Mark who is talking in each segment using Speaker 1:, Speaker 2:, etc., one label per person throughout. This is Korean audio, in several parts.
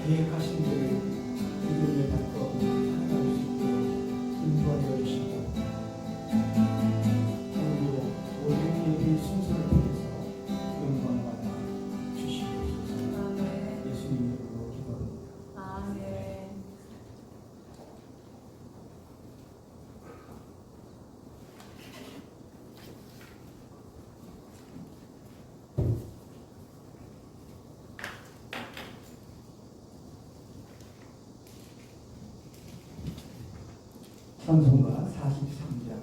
Speaker 1: 계획하신 대로 믿음을 갖고 살아갈 수 있게 인도하여 주시고 오늘도 모든 예배의 순서를 통해서 영광을 받아 주시옵소서. 예수님 이름으로 기도합니다.
Speaker 2: 아멘.
Speaker 1: 찬송가 43장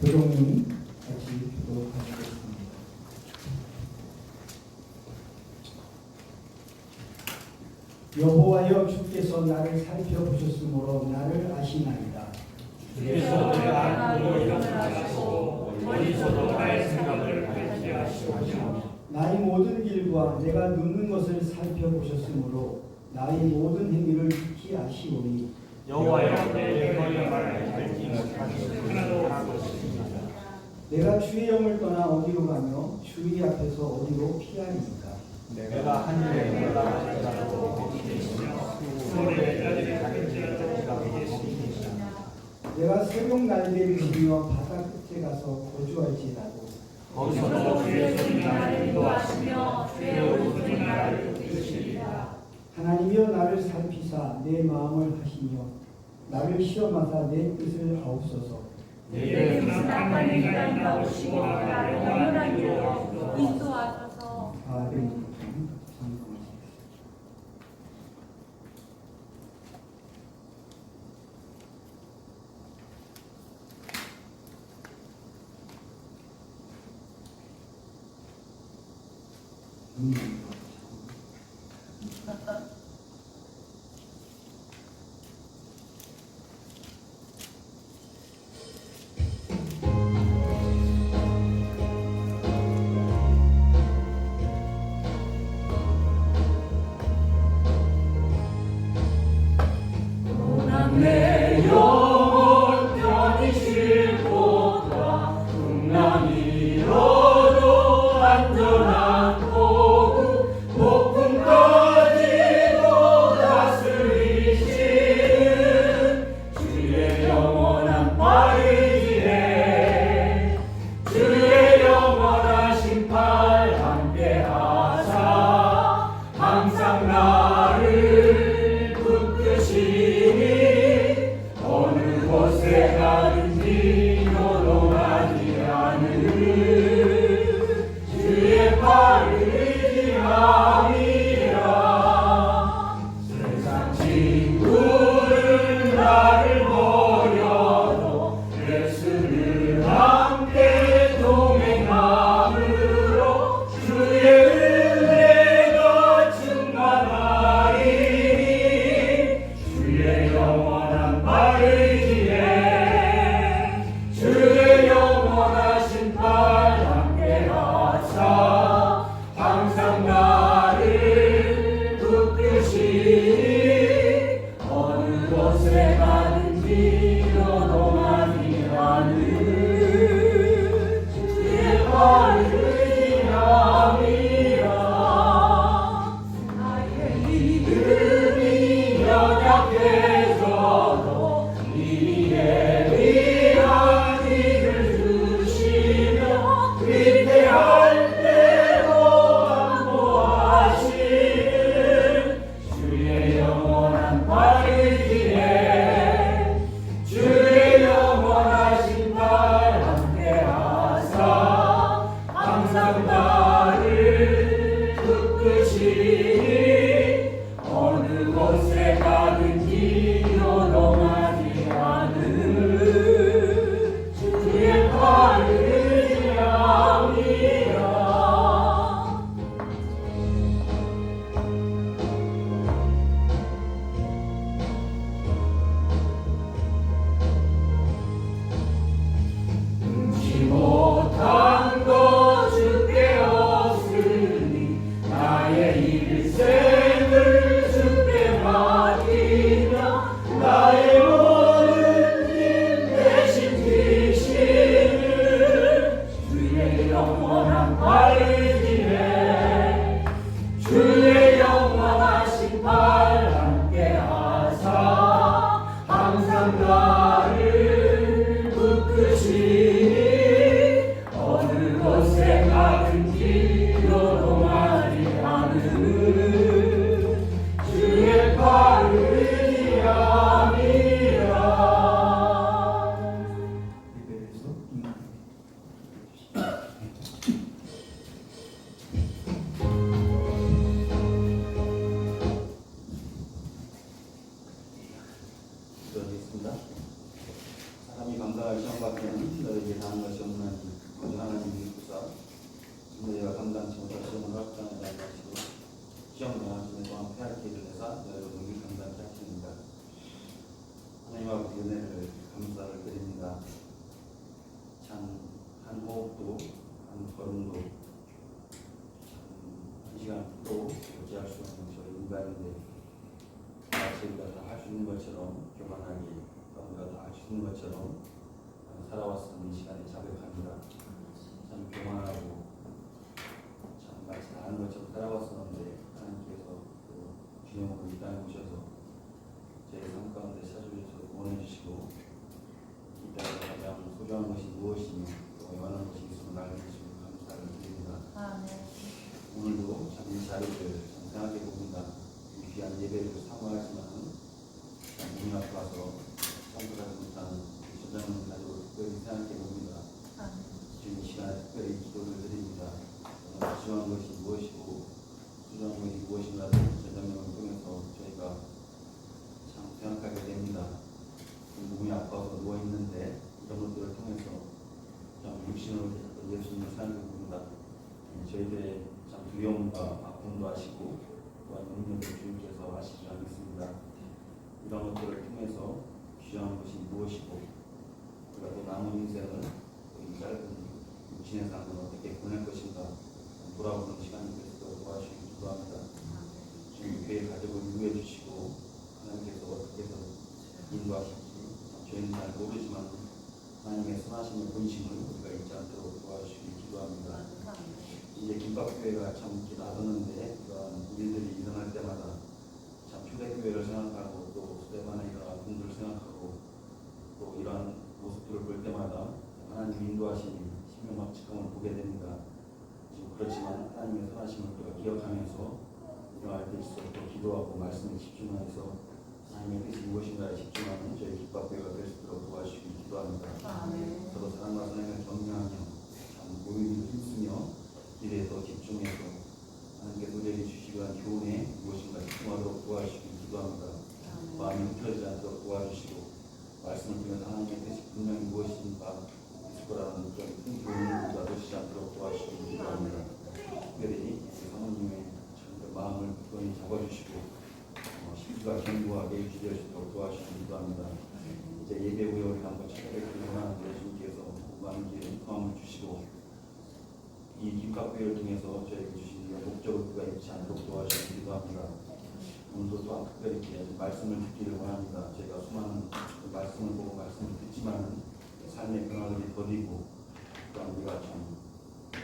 Speaker 1: 교동님 같이 기도하시겠습니다. 여호와여 주께서 나를 살펴보셨으므로 나를 아시나이다.
Speaker 3: 주께서 내가 알고 이름을 아시고 멀리서도 나의 생각을 알게 하시오며
Speaker 1: 나의 모든 길과 내가 눕는 것을 살펴보셨으므로 나의 모든 행위를 깊이 아시오니
Speaker 3: 여호와여 내 거짓말을 알지 못하시고 하나도 할 것입니다.
Speaker 1: 내가 주의 영을 떠나 어디로 가며 주의 앞에서 어디로 피하리이까.
Speaker 3: 내가 하늘에 올라갈지라도 계시며 서울에 내려갈지라도 계시니라.
Speaker 1: 내가 새벽 날개를 지며 바다 끝에 가서 거주할지라도
Speaker 3: 거기서도 주의 손이 나를 인도하시며 주의 오른손이 나를 이끄시리라.
Speaker 1: 하나님이여 나를 살피사 내 마음을 하시며 나를 시험하사 내 뜻을 하옵소서.
Speaker 3: 내 나쁜 이가 나오시고 나를 영원한 길로
Speaker 2: 인도하소서.
Speaker 1: 아멘.
Speaker 4: 감사할 시험 밖에는 너에게 다한 것이 없나니 오직 하나님 믿으사 너희가 감당치 못할 시험을 허락하지 아니하시고 시험 당하시는 동안 패할 길을 내사 너희로 능히 감당케 하시니라. 하나님 아버지 은혜를 감사를 드립니다. 참 한 호흡도 한 걸음도 한 시간도 어찌할 수 없는 저희 인간인데 저희가 다 할 수 있는 것처럼 교만하게 우리가 다 할 수 있는 것처럼 살아왔으면 이 시간에 자백합니다. 참 교만하고 참 마치 다 아는 것처럼 살아왔었는데 하나님께서 또 주님으로 이 땅에 오셔서 제 삶 가운데 찾아주셔서 구원해주시고 이 땅에 가장 소중한 것이 무엇이며 또 원하는 것이 있음을 알려주시고 감사를 드립니다. 오늘도 참 이 자리를 생각해 봅니다. 이 귀한 예배를 사모하지만 참 몸이 아파서 참석하지 못한 전장님 가지고 특별히 생각해 봅니다. 지금 이 시간에 특별히 기도를 드립니다. 소중한 것이 무엇이고 소중한 것이 무엇인가 전장님을 통해서 저희가 참 생각하게 됩니다. 몸이 아파서 누워 있는데 이런 것들을 통해서 참 육신으로 예수님을 생각해 봅니다. 저희들의 참 두려움과 아픔도 아시고 또한 능력을 주님께서 아시지 않겠습니다. 이런 것들을 통해서 귀한 것이 무엇이고 우리가 또 남은 인생을 이 짧은 육신의 삶을 어떻게 보낼 것인가 돌아보는 시간이 되도록 도와주시기 기도합니다. 주님 교회 가족을 유해 주시고 하나님께서 어떻게 해서 인도하실지 저희는 잘 모르지만 하나님의 선하심의 본심을 우리가 잊지 않도록 도와주시기 기도합니다. 이제 김밥교회가 참 나섰는데 이러한 일들이 일어날 때마다 참 초대교회를 생각하고 또 수대만에 이런 아픔들을 생각하고 또 이러한 모습들을 볼 때마다 하나님 인도하심이 신명막측함을 보게 됩니다. 지금 그렇지만 하나님의 선하심을 우리가 기억하면서 일어날 때 있어서 또 기도하고 말씀에 집중해서 하나님의 뜻이 무엇인가에 집중하는 저희 김밥교회가 될 수 있도록 도와주시기 기도합니다. 저도 사랑과 선행을 경외하며 참 모임을 힘쓰며 길에 더 집중해서 하나님께서 우리에게 주시기 위한 교훈에 무엇인가 집중하도록 도와주시기 기도합니다. 마음이 흐트러지지 않도록 도와주시고 말씀을 통해서 하나님의 뜻이 분명히 무엇인가 있을 거라는 그런 큰 교훈을 우리가 놓치지 않도록 도와주시기 기도합니다. 특별히 사모님의 마음을 굳건히 잡아주시고 심수가 견고하게 유지될 수 있도록 도와주시기 기도합니다. 이제 예배 후에 우리 한번 찾아뵙기를 원하는데 주님께서 많은 기회 도움을 주시고 이 김밥교회를 통해서 저에게 주신 목적을 우리가 잃지 않도록 도와주시기 기도합니다. 오늘도 또한 특별히 말씀을 듣기를 원합니다. 제가 수많은 말씀을 보고 말씀을 듣지만 삶의 변화들이 더디고 또한 우리가 참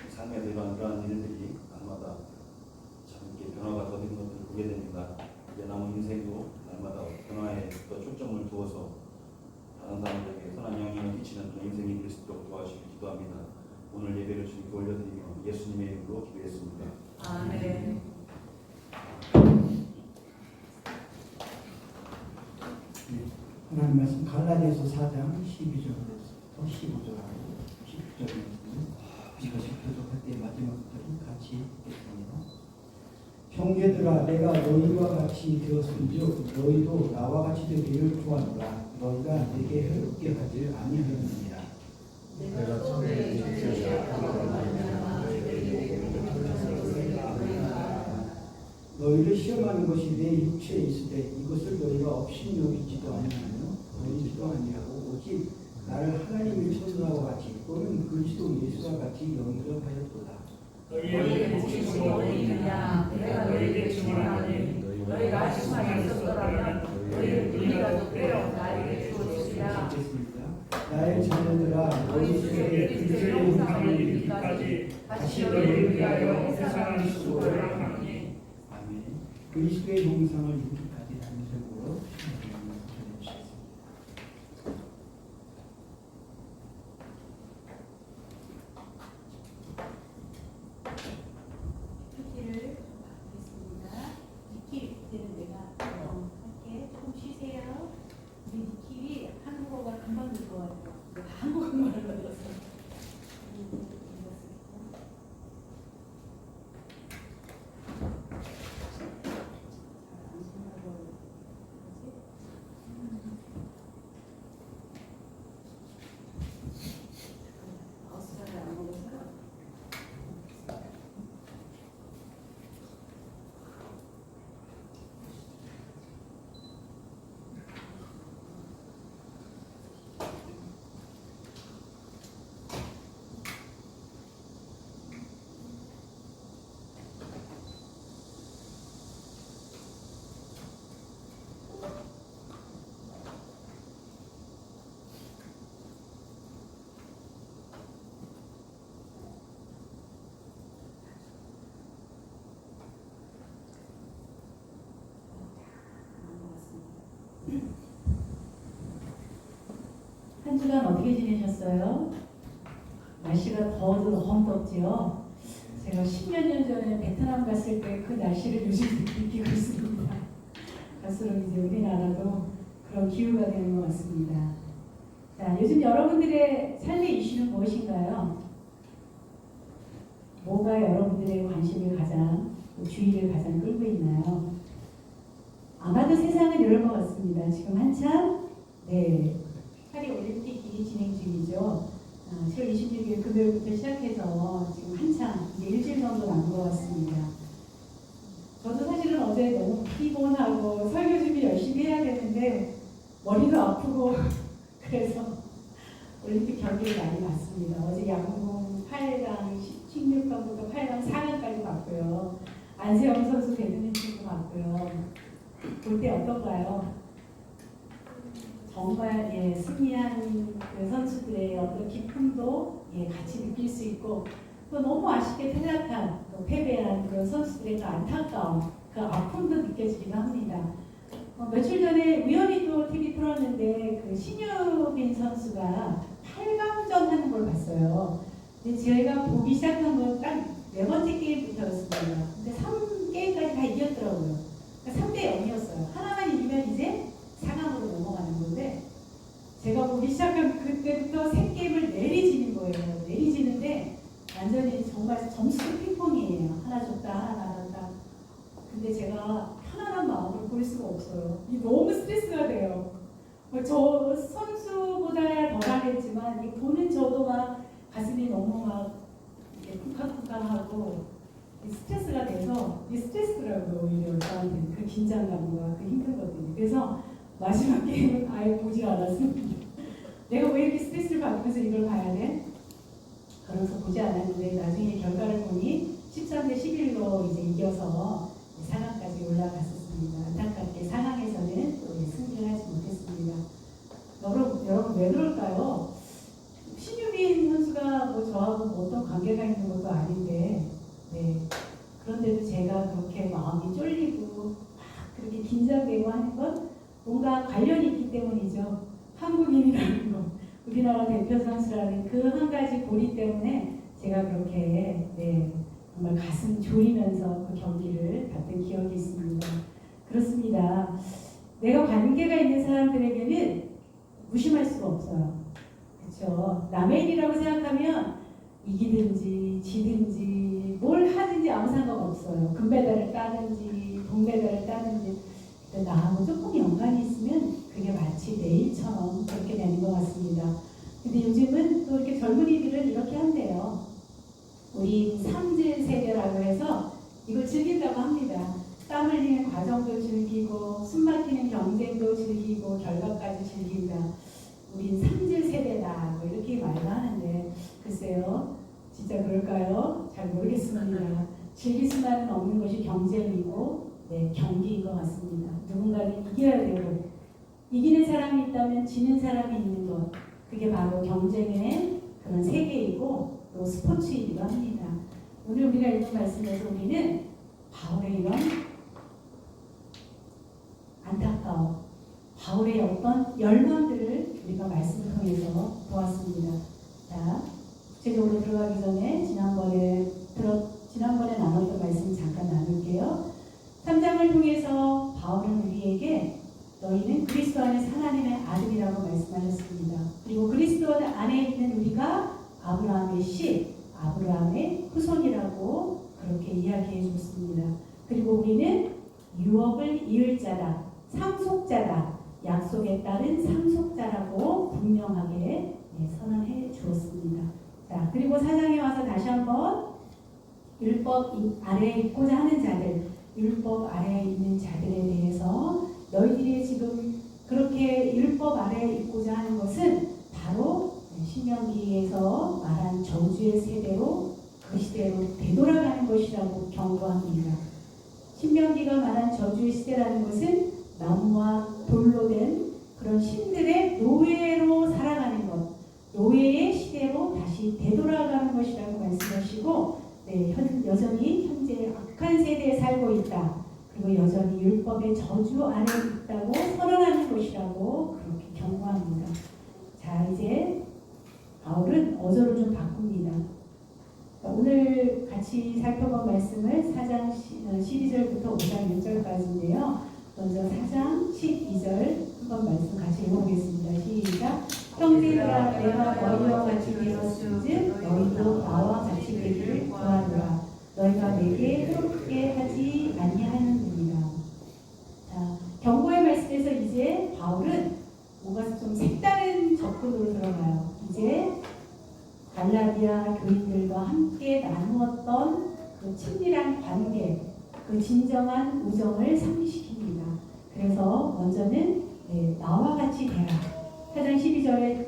Speaker 4: 삶에서 이러한 일들이 날마다 참 이렇게 변화가 더디는 것들을 보게 됩니다. 이제 남은 인생도 날마다 변화에 더 초점을 두어서 다른 사람들에게 선한 영향을 끼치는 그런 인생이 될 수 있도록 도와주시기 기도합니다. 오늘 예배를 주님께 올려드리며 예수님의 이름으로 기도했습니다.
Speaker 2: 아멘.
Speaker 1: 하나님 말씀 갈라디아서 4장 12절부터 15절하고 19절입니다. 이것이 부족할 때 마지막까지 같이 읽겠습니다. 형제들아 내가 너희와 같이 되었은즉 너희도 나와 같이 되기를 구하노라. 너희가 내게 해롭게 하지 아니하였느니라.
Speaker 3: 내가 처음에
Speaker 1: 너희를 시험하는 것이 내 육체에 있으되 이것을 너희가 업신여기지도 아니하며 너희지도 아니하고 오직 나를 하나님의 천사와 같이 또는 그리스도 예수와 같이 영접하였도다.
Speaker 3: 너희에게 묻히고 너희냐 내가 너희에게 증언하니 너희가 심하게 있었더라면 너희의 눈이라도 빼어 나에게 주었으리라.
Speaker 1: 나의 자녀들아 너희 중에 그리스도의 형상을 이루기까지
Speaker 3: 다시 너희를 위하여 세상을 수고를 하니
Speaker 1: 아멘. 그리스도의 형상을 이루기까지 단적으로 전해주셨습니다.
Speaker 5: PT를 받겠습니다. 니키 PT는 내가 할게. 조금 쉬세요. 우리 니키 한국어가 금방 늘어와요. 내가 한국어만 배웠어. 한 주간 어떻게 지내셨어요? 날씨가 더워도 너무 덥지요? 제가 10몇 년 전에 베트남 갔을 때 그 날씨를 요즘 느끼고 있습니다. 갈수록 이제 우리나라도 그런 기후가 되는 것 같습니다. 자, 요즘 여러분들의 삶의 이슈는 무엇인가요? 뭐가 여러분들의 관심을 가장, 주의를 가장 끌고 있나요? 아마도 세상은 이럴 것 같습니다. 지금 한참 파리 올림픽이 진행 중이죠. 7월 26일 금요일부터 시작해서 지금 한참 이제 일주일 정도 남은 것 같습니다. 저도 사실은 어제 너무 피곤하고 설교 준비 열심히 해야 되는데 머리도 아프고 그래서 올림픽 경기를 많이 봤습니다. 어제 양궁 8강 16강부터 8강 4강까지 봤고요. 안세영 선수 배드민턴도 봤고요. 볼 때 어떤가요? 정말 승리한 그 선수들의 어떤 기쁨도 같이 느낄 수 있고 또 너무 아쉽게 탈락한 또 패배한 그런 선수들의 그 안타까움, 그 아픔도 느껴지기도 합니다. 며칠 전에 우연히 또 TV 틀었는데 그 신유빈 선수가 8강전 하는 걸 봤어요. 근데 제가 보기 시작한 건 딱 4번째 게임부터였습니다. 근데 3게임까지 다 이겼더라고요. 그러니까 3대 0이었어요. 하나만 이기면 이제 4강으로 넘어가는 건데 제가 보기 시작한 그때부터 3게임을 내리지는 거예요. 내리지는데 완전히 정말 점수 핑퐁이에요. 하나 줬다 하나 나갔다. 근데 제가 편안한 마음으로 볼 수가 없어요. 이 너무 스트레스가 돼요. 저 선수보다 덜하겠지만 이 보는 저도 막 가슴이 너무 막 쿵쾅쿵쾅하고 스트레스가 돼서 이 스트레스더라고요. 오히려 저한테는 그 긴장감과 그 힘든 것들이. 그래서 마지막 게임은 아예 보질 않았습니다. 내가 왜 이렇게 스트레스를 받으면서 이걸 봐야 돼? 그래서 보지 않았는데 나중에 결과를 보니 13대 11로 이제 이겨서 4강까지 올라갔었습니다. 안타깝게 4강에서는 또 승리를 하지 못했습니다. 여러분 왜 그럴까요? 신유빈 선수가 뭐 저하고 뭐 어떤 관계가 있는 것도 아닌데 그런데도 제가 그렇게 마음이 쫄리고 막 그렇게 긴장되고 하는 건 뭔가 관련이 있기 때문이죠. 한국인이라는 거, 우리나라 대표 선수라는 그 한 가지 고리 때문에 제가 그렇게 정말 가슴 졸이면서 그 경기를 봤던 기억이 있습니다. 그렇습니다. 내가 관계가 있는 사람들에게는 무심할 수가 없어요. 그렇죠? 남의 일이라고 생각하면 이기든지 지든지 뭘 하든지 아무 상관없어요. 금메달을 따든지 동메달을 따든지 나하고 조금 연관이 있으면 그게 마치 내 일처럼 그렇게 되는 것 같습니다. 근데 요즘은 또 이렇게 젊은이들은 이렇게 한대요. 우리 삼질 세대라고 해서 이걸 즐긴다고 합니다. 땀 흘리는 과정도 즐기고 숨 막히는 경쟁도 즐기고 결과까지 즐긴다. 우린 삼질 세대다 뭐 이렇게 말도 하는데 글쎄요. 진짜 그럴까요? 잘 모르겠습니다. 즐길 수만은 없는 것이 경쟁이고 경기인 것 같습니다. 누군가는 이겨야 되고 이기는 사람이 있다면 지는 사람이 있는 것 그게 바로 경쟁의 그런 세계이고 또 스포츠이기도 합니다. 오늘 우리가 읽은 말씀에서 우리는 바울의 이런 안타까움 바울의 어떤 열망들을 우리가 말씀을 통해서 보았습니다. 자, 구체적으로 들어가기 전에 지난번에 나눴던 말씀 잠깐 나눌게요. 3장을 통해서 바울은 우리에게 너희는 그리스도 안에서 하나님의 아들이라고 말씀하셨습니다. 그리고 그리스도 안에 있는 우리가 아브라함의 씨, 아브라함의 후손이라고 그렇게 이야기해 줬습니다. 그리고 우리는 유업을 이을 자다, 상속자다, 약속에 따른 상속자라고 분명하게 선언해 주었습니다. 자, 그리고 4장에 와서 다시 한번 율법 아래에 있고자 하는 자들, 율법 아래에 있는 자들에 대해서 너희들이 지금 그렇게 율법 아래에 있고자 하는 것은 바로 신명기에서 말한 저주의 세대로 그 시대로 되돌아가는 것이라고 경고합니다. 신명기가 말한 저주의 시대라는 것은 나무와 돌로 된 그런 신들의 노예로 살아가는 것, 노예의 시대로 다시 되돌아가는 것이라고 말씀하시고 여전히 현재 악한 세대에 살고 있다. 그리고 여전히 율법의 저주 안에 있다고 선언하는 것이 것이라고 그렇게 경고합니다. 자, 이제 바울은 어조를 좀 바꿉니다. 오늘 같이 살펴본 말씀을 4장 12절부터 5장 6절까지인데요. 먼저 4장 12절 한번 말씀 같이 읽어보겠습니다. 시작. 형제들아 내가 너희와 같이 되었은즉 너희도 나와 같이 되기를 구하노라. 너희가 내게 해롭게 하지 아니하는느니라. 자, 경고의 말씀에서 이제 바울은 뭔가 좀 색다른 접근으로 들어가요. 이제 갈라디아 교인들과 함께 나누었던 그 친밀한 관계, 그 진정한 우정을 상기시킵니다. 그래서 먼저는 나와 같이 되라. 4장 12절에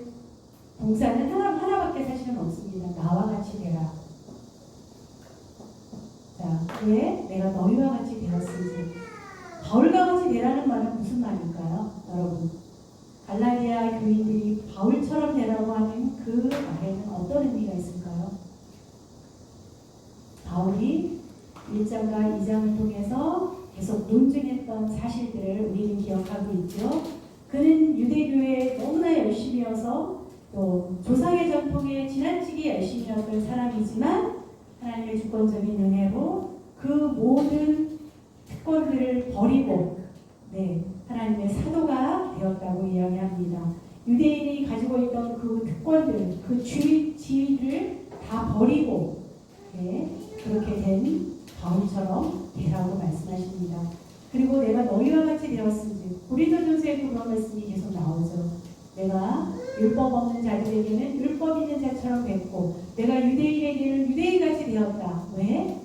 Speaker 5: 동사는 하나밖에 사실은 없습니다. 나와 같이 되라. 자, 왜 내가 너희와 같이 되었은지. 바울과 같이 되라는 말은 무슨 말일까요? 여러분, 갈라디아 교인들이 바울처럼 되라고 하는 그 말에는 어떤 의미가 있을까요? 바울이 1장과 2장을 통해서 계속 논증했던 사실들을 우리는 기억하고 있죠. 그는 유대교에 너무나 열심이어서 또 조상의 전통에 지나치게 열심이었던 사람이지만 하나님의 주권적인 은혜로 그 모든 특권들을 버리고 하나님의 사도가 되었다고 이야기합니다. 유대인이 가지고 있던 그 특권들, 그 지위를 다 버리고 그렇게 된 바울처럼 되라고 말씀하십니다. 그리고 내가 너희와 같이 되었은지 고린도전서에도 그런 말씀이 계속 나오죠. 내가 율법 없는 자들에게는 율법 있는 자처럼 됐고 내가 유대인에게는 유대인같이 되었다. 왜?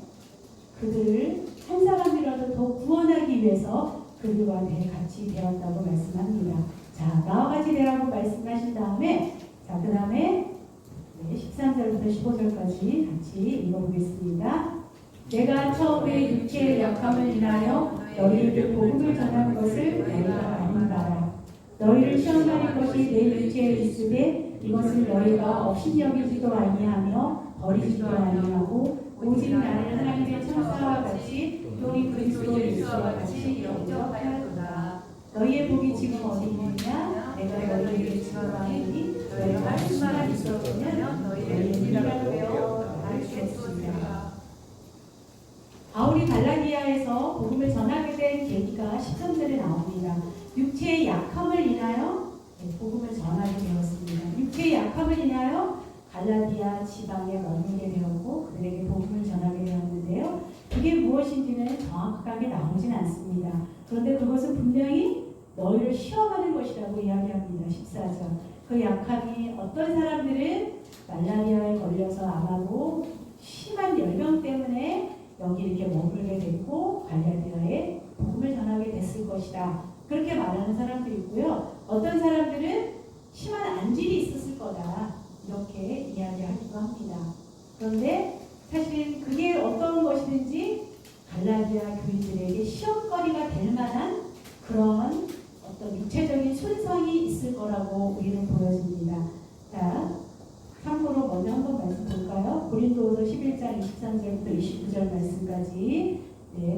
Speaker 5: 그들을 한 사람이라도 더 구원하기 위해서 그들과 같이 되었다고 말씀합니다. 자, 나와 같이 되라고 말씀하신 다음에 자, 그 다음에 13절부터 15절까지 같이 읽어보겠습니다. 내가 처음에 육체의 약함을 인하여 너희에게 복음을 전하는 것을 너희가 아는 바라. 너희를 시험하는 것이 내 육체에 있으되 이것을 너희가 업신여기지도 아니하며 버리지도 아니하고 오직 나를 하나님의 천사와 같이 또 그리스도 예수와 같이 영접하였도다. 너희의 복이 지금 어디 있느냐? 내가 너희에게 증거하노니 너희가 한수만 있어보면 너희의 일이라고 되어 알 수 없습니다. 바울이 갈라디아에서 복음을 전하게 된 계기가 13절에 나옵니다. 육체의 약함을 인하여 복음을 전하게 되었습니다. 육체의 약함을 인하여 갈라디아 지방에 머물게 되었고 그들에게 복음을 전하게 되었는데요. 그게 무엇인지는 정확하게 나오진 않습니다. 그런데 그것은 분명히 너희를 시험하는 것이라고 이야기합니다. 14절. 그 약함이 어떤 사람들은 말라리아에 걸려서 아마도 심한 열병 때문에 여기 이렇게 머물게 됐고 갈라디아에 복음을 전하게 됐을 것이다. 그렇게 말하는 사람도 있고요. 어떤 사람들은 심한 안질이 있었을 거다. 이렇게 이야기하기도 합니다. 그런데 사실 그게 어떤 것이든지 갈라디아 교인들에게 시험거리가 될 만한 그런 어떤 육체적인 손상이 있을 거라고 우리는 보여집니다. 자, 참고로 먼저 한번 말씀 볼까요? 고린도후서 11장 23절부터 29절 말씀까지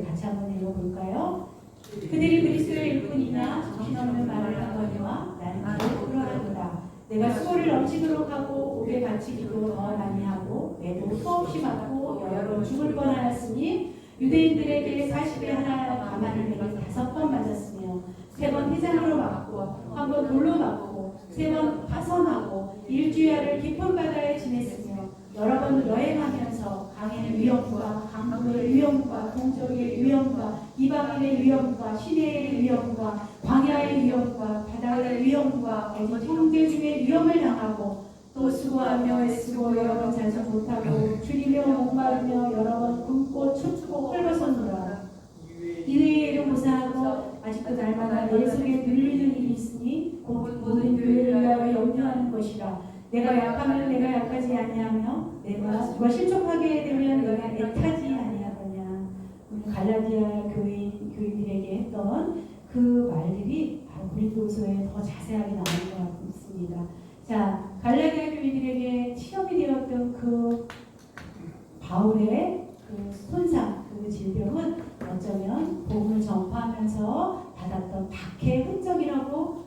Speaker 5: 같이 한번 읽어볼까요? 그들이 그리스도의 일꾼이나 정신없는 말을 하거니와 나는 그러하도다. 내가 수고를 넘치도록 하고 옥에 갇히기도 더 많이 하고 매도 수없이 맞고 여러 죽을 뻔하였으니 유대인들에게 40에 하나 가마를 내가 5번 맞았으며 3번 회장으로 맞고 1번 돌로 맞고 3번 파선하고 일주야를 깊은 바다에 지냈으며 여러 번 여행하면서 강의 위험과 강물의 위험과 동족의 위험과 이방인의 위험과 시내의 위험과 광야의 위험과 바다의 위험과 어디 형제 중에 위험을 당하고 또 수고하며 애쓰고 여러 번 자지 못하고 줄이며 목마르며 여러 번 굶고 춥고 헐벗었노라. 이외에도 고사하고 아직도 날마다 내 속에 눌리는 일이 있으니 곧 모든 교회를 위하여 염려하는 것이라. 내가 약하면 내가 약하지 아니하며 내가 누가 실족하게 되면 내가 애타지 아니하더냐. 갈라디아 교인들에게 했던 그 말들이 바로 고린도서에 더 자세하게 나오는 것 같습니다. 자, 갈라디아 교인들에게 시험이 되었던 그 바울의 그 손상, 그 질병은 어쩌면 복음을 전파하면서 받았던 박해의 흔적이라고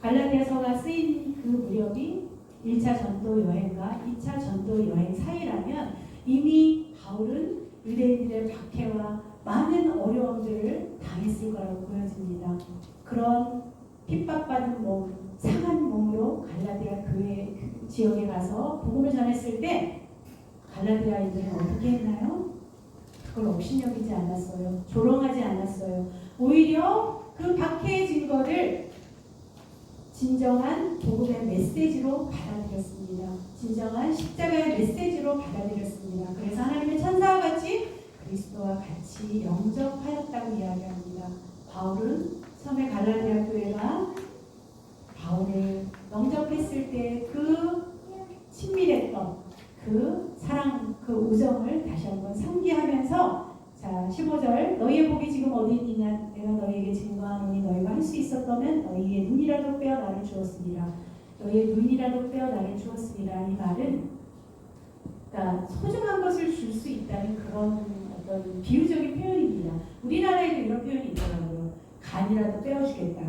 Speaker 5: 갈라디아서가 쓰인 그 무렵이 1차 전도 여행과 2차 전도 여행 사이라면 이미 바울은 유대인들의 박해와 많은 어려움들을 당했을 거라고 보여집니다. 그런 핍박받은 몸, 상한 몸으로 갈라디아 교회 지역에 가서 복음을 전했을 때 갈라디아인들은 어떻게 했나요? 그걸 업신여기지 않았어요. 조롱하지 않았어요. 오히려 그 박해의 증거를 진정한 복음의 메시지로 받아들였습니다. 진정한 십자가의 메시지로 받아들였습니다. 그래서 하나님의 천사와 같이 그리스도와 같이 영접하였다고 이야기합니다. 바울은 처음에 갈라디아 교회가 바울을 영접했을 때 그 친밀했던 그 사랑, 그 우정을 다시 한번 상기하면서 자 15절 너희의 복이 지금 어디 있느냐 내가 너희에게 증거하노니 너희가 할 수 있었다면 너희의 눈이라도 빼어 나를 주었으리라 너희의 눈이라도 빼어 나를 주었으리라 이 말은 그러니까 소중한 것을 줄 수 있다는 그런 어떤 비유적인 표현입니다. 우리나라에도 이런 표현이 있더라고요. 간이라도 빼어주겠다.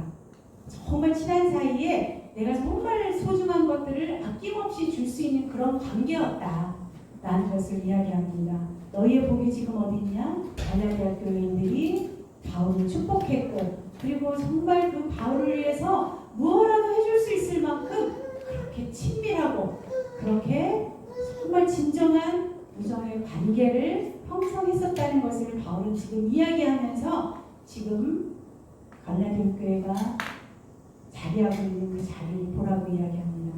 Speaker 5: 정말 친한 사이에 내가 정말 소중한 것들을 아낌없이 줄 수 있는 그런 관계였다 라는 것을 이야기합니다. 너희의 복이 지금 어디 있냐? 갈라디아 교인들이 바울을 축복했고 그리고 정말 그 바울을 위해서 무엇라도 해줄 수 있을 만큼 그렇게 친밀하고 그렇게 정말 진정한 우정의 관계를 형성했었다는 것을 바울은 지금 이야기하면서 지금 갈라디아 교회가 자리하고 있는 그 자리를 보라고 이야기합니다.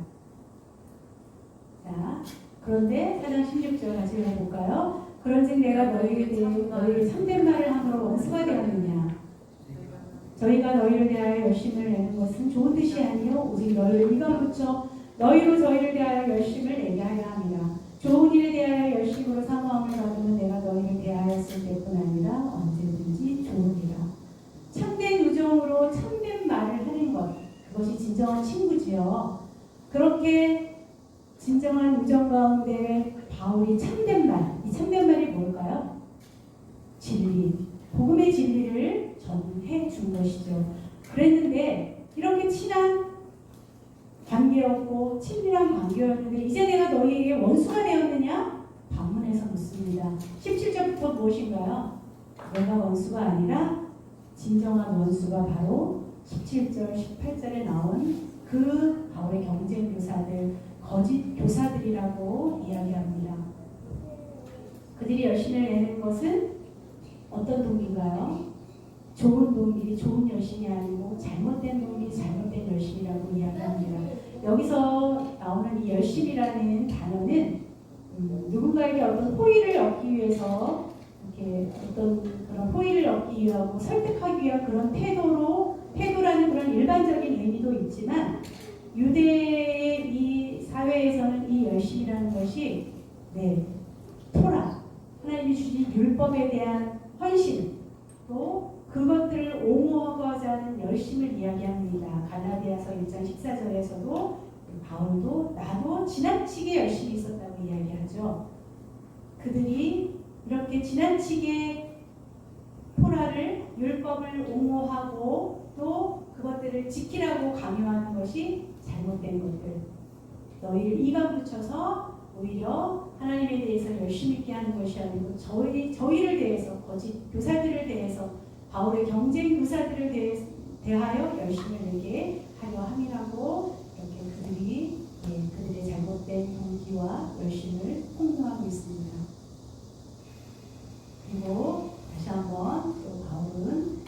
Speaker 5: 자, 그런데 4장 16절 같이 읽어볼까요? 그런즉 내가 너희에 대해 너희의 참된 말을 함으로 원수가 되었느냐? 저희가 너희를 대하여 열심을 내는 것은 좋은 뜻이 아니요 오직 너희를 이가 붙여 너희로 저희를 대하여 열심을 내게 하려 합니다. 좋은 일에 대하여 열심으로 사모함을 받으면 내가 너희를 대하였을 때뿐 아니라 언제든지 좋으리라. 참된 우정으로 참된 말을 하는 것 그것이 진정한 친구지요. 그렇게 진정한 우정 가운데 바울이 참된 말, 이 참된 말이 뭘까요? 진리, 복음의 진리를 전해 준 것이죠. 그랬는데 이렇게 친한 관계였고 친밀한 관계였는데 이제 내가 너희에게 원수가 되었느냐? 반문해서 묻습니다. 17절부터 무엇인가요? 내가 원수가 아니라 진정한 원수가 바로 17절, 18절에 나온 그 바울의 경쟁 교사들, 거짓 교사들이라고 이야기합니다. 그들이 열심을 내는 것은 어떤 동기인가요? 좋은 동기, 좋은 열심이 아니고 잘못된 동기, 잘못된 열심이라고 이야기합니다. 여기서 나오는 이 열심이라는 단어는 누군가에게 어떤 호의를 얻기 위해서 이렇게 어떤 그런 호의를 얻기 위하고 설득하기 위한 그런 태도라는 그런 일반적인 의미도 있지만 유대의 이 사회에서는 이 열심이라는 것이 토라, 하나님이 주신 율법에 대한 헌신 또 그것들을 옹호하고자 하는 열심을 이야기합니다. 갈라디아서 1장 14절에서도 바울도 나도 지나치게 열심히 있었다고 이야기하죠. 그들이 이렇게 지나치게 토라를 율법을 옹호하고 또 그것들을 지키라고 강요하는 것이 잘못된 것들. 너희를 이가 붙여서 오히려 하나님에 대해서 열심히 있게 하는 것이 아니고 저희를 대해서 거짓 교사들을 대해서 바울의 경쟁 교사들을 대하여 열심을 내게 하려 함이라고 이렇게 그들의 잘못된 동기와 열심을 폭로하고 있습니다. 그리고 다시 한번 또 바울은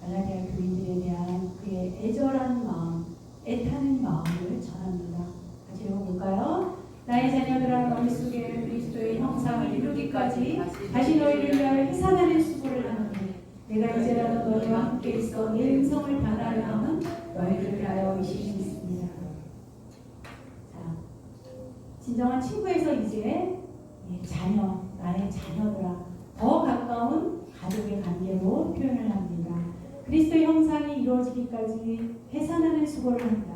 Speaker 5: 갈라디아 교인들에 대한 그의 애절한 마음, 애타는 마음을 전합니다. 같이 읽어볼까요? 나의 자녀들아 너희 속에 그리스도의 형상을 이루기까지 다시 너희를 위하여 해산하는 수고를 하노니 내가 이제라도 너희와 함께 있어 내 음성을 받아야 함은 너희를 위하여 의심이 있습니다. 자, 진정한 친구에서 이제 자녀, 나의 자녀들아 더 가까운 가족의 관계로 표현을 합니다. 그리스도의 형상이 이루어지기까지 해산하는 수고를 한다.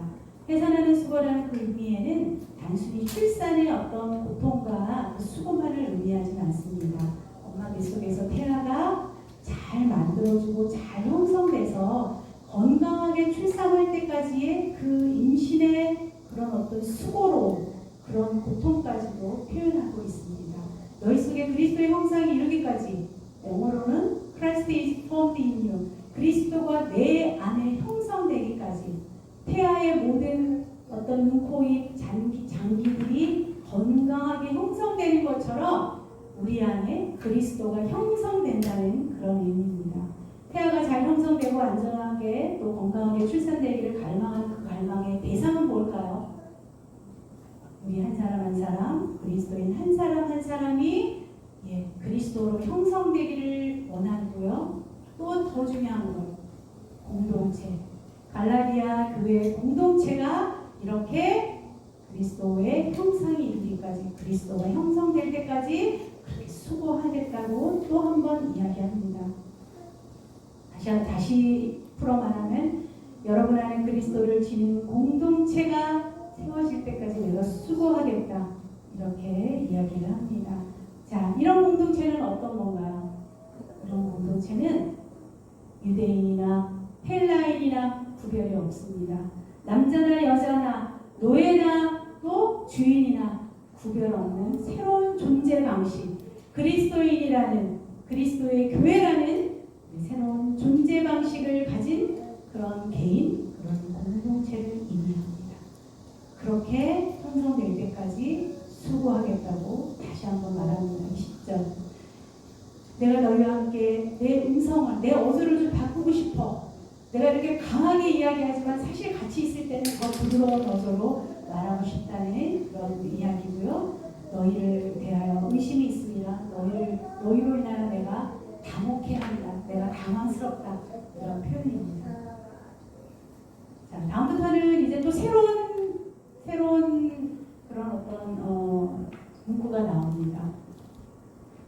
Speaker 5: 해산하는 수고라는 그 의미에는 단순히 출산의 어떤 고통과 그 수고만을 의미하지는 않습니다. 엄마 뱃속에서 태아가 잘 만들어주고 잘 형성돼서 건강하게 출산할 때까지의 어떤 수고로 그런 고통까지도 표현하고 있습니다. 너희 속에 그리스도의 형상이 이르기까지, 영어로는 Christ is formed in you, 그리스도가 내 안에 형성되기까지 태아의 모든 어떤 눈, 코, 입, 장기들이 건강하게 형성되는 것처럼 우리 안에 그리스도가 형성된다는 그런 의미입니다. 태아가 잘 형성되고 안전하게 또 건강하게 출산되기를 갈망하는 그 갈망의 대상은 뭘까요? 우리 한 사람 한 사람, 그리스도인 한 사람 한 사람이 그리스도로 형성되기를 원하고요. 또 더 중요한 건 공동체. 갈라디아 교회 공동체가 이렇게 그리스도의 형상이 이르기까지, 그리스도가 형성될 때까지 그렇게 수고하겠다고 또 한 번 이야기합니다. 다시 풀어 말하면 여러분 안에 그리스도를 지닌 공동체가 세워질 때까지 내가 수고하겠다, 이렇게 이야기를 합니다. 자, 이런 공동체는 어떤 건가요? 이런 공동체는 유대인이나 헬라인이나 구별이 없습니다. 남자나 여자나 노예나 또 주인이나 구별 없는 새로운 존재 방식, 그리스도인이라는, 그리스도의 교회라는 새로운 존재 방식을 가진 그런 개인, 그런 공동체를 의미합니다. 그렇게 형성될 때까지 수고하겠다고 다시 한번 말합니다. 10절. 내가 너희와 함께 내 음성을, 내 어조를 좀 바꾸고 싶어. 내가 이렇게 강하게 이야기하지만 사실 같이 있을 때는 더 부드러운 어조로 말하고 싶다는 그런 이야기고요. 너희를 대하여 의심이 있습니다. 너희로 인하여 내가 당혹해한다. 내가 당황스럽다. 이런 표현입니다. 자, 다음부터는 이제 또 새로운 그런 어떤 문구가 나옵니다.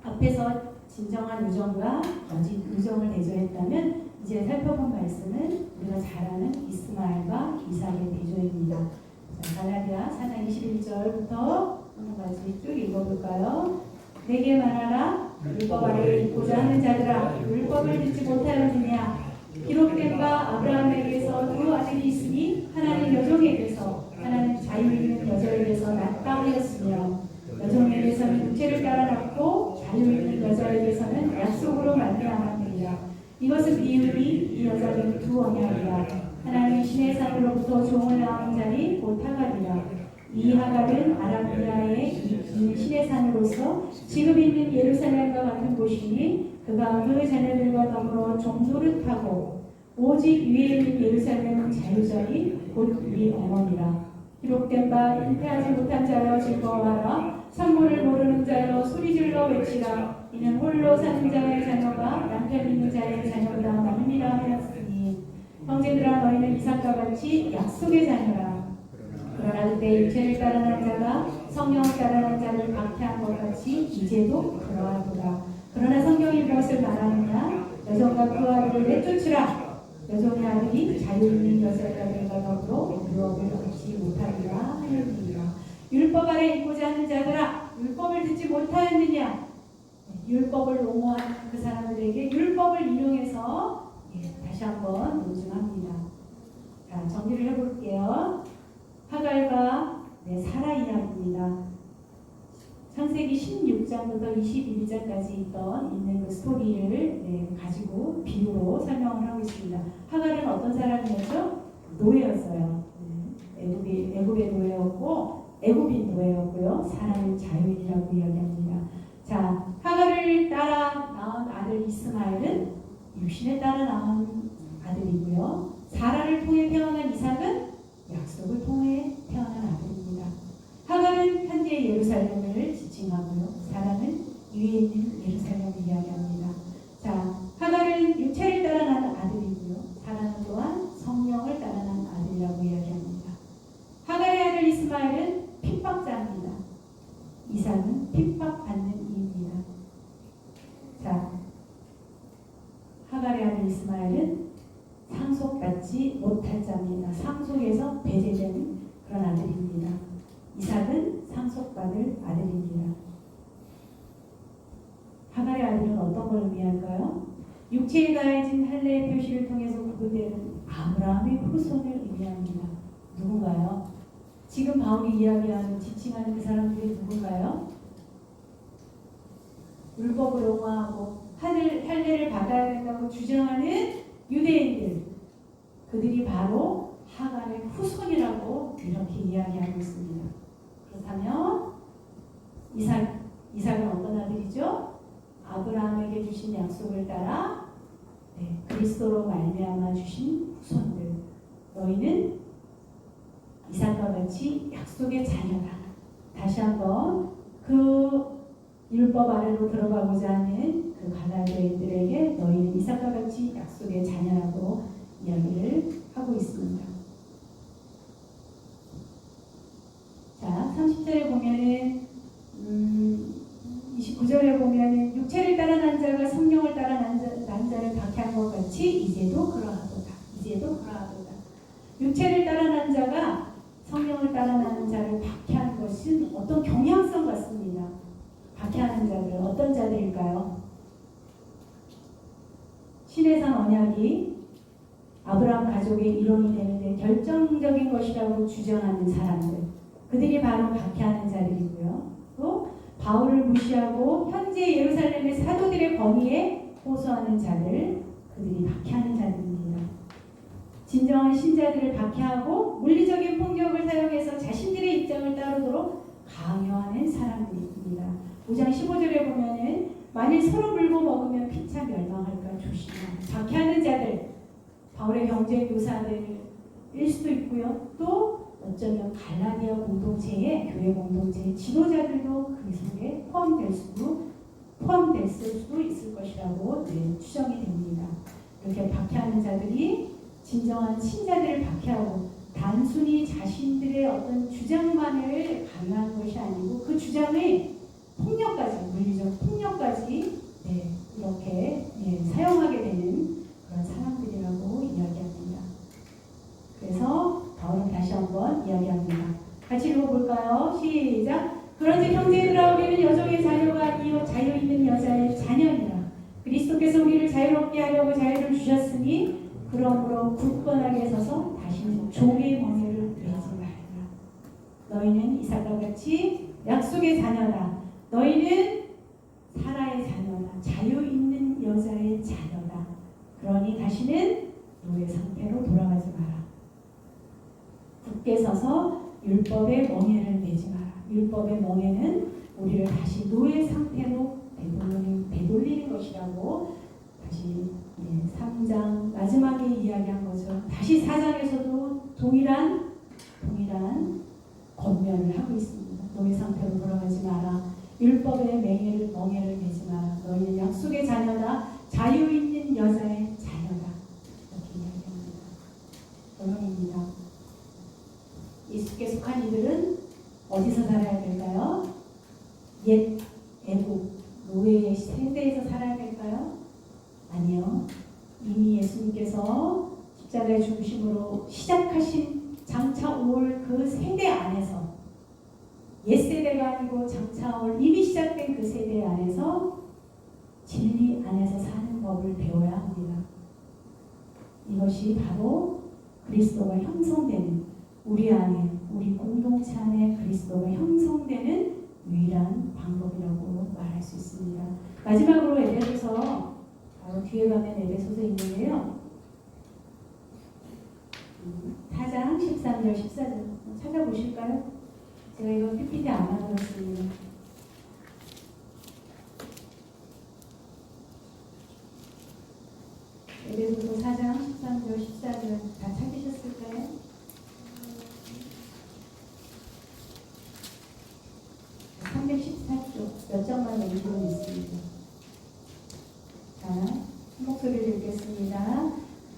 Speaker 5: 앞에서 진정한 우정과 거짓 우정을 대조했다면 이제 살펴본 말씀은 우리가 잘 아는 이스마엘과 이삭의 대조입니다. 자, 갈라디아 4장 21절부터 한 가지 쭉 읽어볼까요? 내게 말하라. 율법 아래에 있고자 하는 자들아, 율법을 듣지 못하였느냐? 기록된 바 아브라함에게서 두 아들이 있으니 하나는 여종에게서 하나는 자유 있는 여자에게서 낳았다 하였으며, 여종에게서는 육체를 따라 낳고 자유 있는 여자에게서는 약속으로 말미암았느니라. 이것은 비유니 이 여자는 두 언약이라. 하나는 신의 산으로부터 종을 낳은 자니 곧 하갈이라. 이 하갈은 아라비아에 있는 신의 산으로서 지금 있는 예루살렘과 같은 곳이니 그가 그 자녀들과 더불어 종소를 타고, 오직 위에 있는 예루살렘은 자유자니 곧 우리 어머니라. 기록된 바 잉태하지 못한 자여 즐거워하라. 산모를 모르는 자여 소리질러 외치라. 이는 홀로 사는 자의 자녀가 남편 있는 자의 자녀보다 많음이라 하였으니, 형제들아 너희는 이삭과 같이 약속의 자녀라. 그러나 그때 육체를 따르는 자가 성령을 따르는 자를 박해한 것 같이 이제도 그러하도다. 그러나 성경이 무엇을 말하느냐? 여종과 그 아들을 내쫓으라. 여종의 아들이 자유 있는 여자들과 더불어 유업을 얻지 못하리라 하였느니라. 율법 아래 있고자 하는 자들아, 율법을 듣지 못하였느냐? 율법을 옹호하는 그 사람들에게 율법을 인용해서 다시 한번 논증합니다. 자, 정리를 해볼게요. 하갈과 사라 이야기입니다. 창세기 16장부터 21장까지 있는 그 스토리를 가지고 비유로 설명을 하고 있습니다. 하갈은 어떤 사람이었죠? 노예였어요. 애굽의 노예였고, 애굽인 노예였고요. 사라는 자유인이라고 이야기합니다. 자, 하갈을 따라 낳은 아들 이스마엘은 육신에 따라 낳은 아들이고요. 사라를 통해 태어난 이삭은 약속을 통해 태어난 아들입니다. 하갈은 현재 예루살렘을 지칭하고요. 사라는 위에 있는 예루살렘을 이야기합니다. 자, 하갈은 육체를 따라 낳은 아들이고요. 사라는 또한 성령을 따라 낳은 아들이라고 이야기합니다. 하갈의 아들 이스마엘은 핍박자입니다. 이삭은 핍박받는 이입니다. 자, 하갈의 아들 이스마엘은 상속받지 못할 자입니다. 상속에서 배제되는 그런 아들입니다. 이삭은 상속받을 아들입니다. 하갈의 아들은 어떤 걸 의미할까요? 육체에 가해진 할례의 표시를 통해서 구분되는 아브라함의 후손을 의미합니다. 누군가요? 지금 바울이 이야기하는 지칭하는 그 사람들이 누군가요? 율법을 옹호하고 할례를 받아야 된다고 주장하는 유대인들, 그들이 바로 하갈의 후손이라고 이렇게 이야기하고 있습니다. 그렇다면 이삭은 어떤 아들이죠? 아브라함에게 주신 약속을 따라 그리스도로 말미암아 주신 후손들, 너희는 이삭과 같이 약속의 자녀다. 다시 한번 그 율법 아래로 들어가고자 하는 그 가나안인들에게 너희는 이삭과 같이 약속의 자녀라고 이야기를 하고 있습니다. 자, 30절에 보면은 29절에 보면은 육체를 따라 난 자가 성령을 따라 난 자를 박해한 것 같이 이제도 그러하도다. 이제도 그러하도다. 육체를 따라 난 자가 성령을 따라 나는 자를 박해한 것은 어떤 경향성 같습니다. 박해하는 자들 어떤 자들일까요? 시내산 언약이 아브라함 가족의 일원이 되는데 결정적인 것이라고 주장하는 사람들, 그들이 바로 박해하는 자들이고요. 또 바울을 무시하고 현재 예루살렘의 사도들의 권위에 호소하는 자들, 그들이 박해하는 자들입니다. 진정한 신자들을 박해하고 물리적인 폭력을 사용해서 자신들의 입장을 따르도록 강요하는 사람들입니다. 5장 15절에 보면은 만일 서로 물고 먹으면 피차 멸망할까 조심하라. 박해하는 자들, 바울의 경제 교사들일 수도 있고요. 또 어쩌면 갈라디아 공동체의 교회 공동체의 지도자들도 그 속에 포함될 수도 있을 것이라고 추정이 됩니다. 이렇게 박해하는 자들이 진정한 신자들을 박해하고 단순히 자신들의 어떤 주장만을 강요하는 것이 아니고 그 주장의 폭력까지, 물리적 폭력까지 이렇게 사용하게 되는 그런 사람들이라고 이야기합니다. 그래서 바울은 다시 한번 이야기합니다. 같이 읽어볼까요? 시작! 그런즉 형제들아 우리는 여종의 자녀가 아니요 자유 있는 여자의 자녀니라. 그리스도께서 우리를 자유롭게 하려고 자유를 주셨으니 그러므로 굳건하게 서서 다시는 종의 멍에를 매지 말라. 너희는 이삭과 같이 약속의 자녀다. 너희는 사라의 자녀다. 자유 있는 여자의 자녀다. 그러니 다시는 노예 상태로 돌아가지 마라. 굳게 서서 율법의 멍에를 매지 마라. 율법의 멍에는 우리를 다시 노예 상태로 되돌리는 것이라고 다시 3장 마지막에 이야기한 것처럼 다시 4장에서도 동일한 권면을 하고 있습니다. 노예 상태로 돌아가지 마라. 율법의 멍에를 매지 마라. 너희는 약속의 자녀다. 자유 있는 여자의 자녀다. 이렇게 이야기합니다. 결론입니다. 예수께 속한 이들은 어디서 살아야 될까요? 옛 애국 노예의 세대에서 살아야 될까요? 아니요. 이미 예수님께서 십자가의 죽으심으로 시작하신 장차 올 그 세대 안에서, 옛세대가 아니고 장차 올 이미 시작된 그 세대 안에서 진리 안에서 사는 법을 배워야 합니다. 이것이 바로 그리스도가 형성되는, 우리 안에, 우리 공동체 안에 그리스도가 형성되는 유일한 방법이라고 말할 수 있습니다. 마지막으로 에베소서, 바로 뒤에 가면 에베소서 있는데요. 4장 13절 14절 찾아보실까요? 제가 이거 PPT 안 만들었습니다. 에베소서 4장 13절 14절 다 찾으셨을까요? 몇 장만 남기고 있습니다. 자, 한 목소리를 읽겠습니다.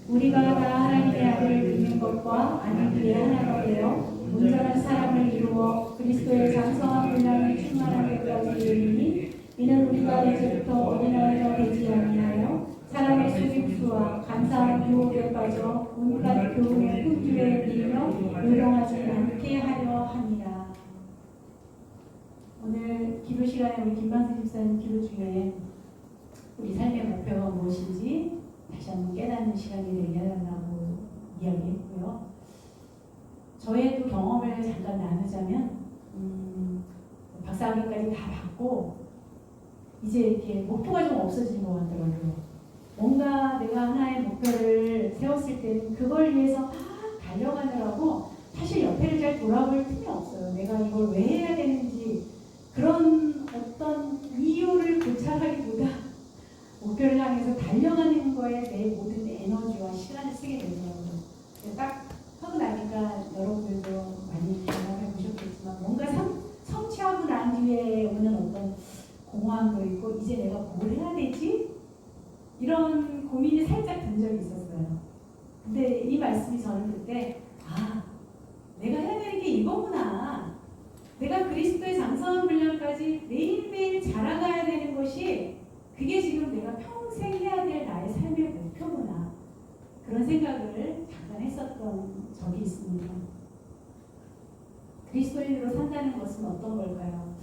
Speaker 5: 우리가 다 하나님의 아들을 믿는 것과 아니기에 하나가 되어 온전한 사람을 이루어 그리스도의 장성한 분량을 충만한 데까지 이르니 이는 우리가 이제부터 어린아이가 되지 아니하여 사람의 속임수와 간사한 유혹에 빠져 온갖 교훈의 흙줄에 밀려 요동하지 않게 하려 함이라. 오늘 기도 시간에 우리 김만수 집사님 기도 중에 우리 삶의 목표가 무엇인지 다시 한번 깨닫는 시간이 되게 해달라고 이야기했고요. 저의 또 경험을 잠깐 나누자면 박사학위까지 다 받고 이제 이렇게 목표가 좀 없어진 것 같더라고요. 뭔가 내가 하나의 목표를 세웠을 때는 그걸 위해서 막 달려가느라고 사실 옆에를 잘 돌아볼 틈이 없어요. 내가 이걸 왜 해야 되는지 그런 어떤 이유를 고찰하기보다 목표를 향해서 달려가는 거에 내 모든 에너지와 시간을 쓰게 되더라고요. 딱 하고 나니까 여러분들도 많이 경험해 보셨겠지만 뭔가 성취하고 난 뒤에 오는 어떤 공허함도 있고 이제 내가 뭘 해야 되지? 이런 고민이 살짝 든 적이 있었어요. 근데 이 말씀이 저는 그때 내가 해야 되는 게 이거구나. 내가 그리스도의 장성한 분량까지 매일매일 자라가야 되는 것이 그게 지금 내가 평생 해야 될 나의 삶의 목표구나. 그런 생각을 잠깐 했었던 적이 있습니다. 그리스도인으로 산다는 것은 어떤 걸까요?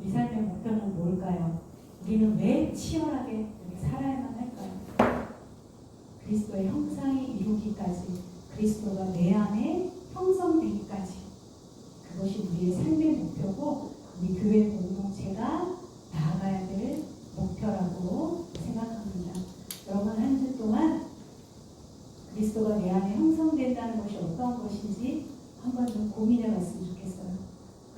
Speaker 5: 우리 삶의 목표는 뭘까요? 우리는 왜 치열하게 이렇게 살아야만 할까요? 그리스도의 형상이 이루기까지, 그리스도가 내 안에 형성되기까지, 그것이 우리의 삶의 목표고 우리 교회 공동체가 나아가야 될 목표라고 생각합니다. 여러분 한 주 동안 그리스도가 내 안에 형성된다는 것이 어떤 것인지 한번 좀 고민해 봤으면 좋겠어요.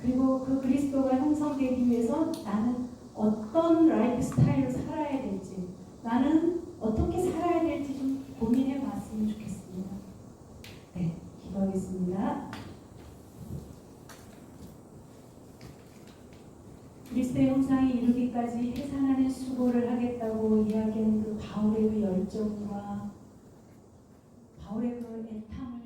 Speaker 5: 그리고 그 그리스도가 형성되기 위해서 나는 어떤 라이프 스타일로 살아야 될지, 나는 어떻게 살아야 될지 좀 고민해 봤으면 좋겠습니다. 네, 기도하겠습니다. 그리스도의 형상이 이루기까지 해산하는 수고를 하겠다고 이야기한 그 바울의 그 열정과 바울의 그 애탐을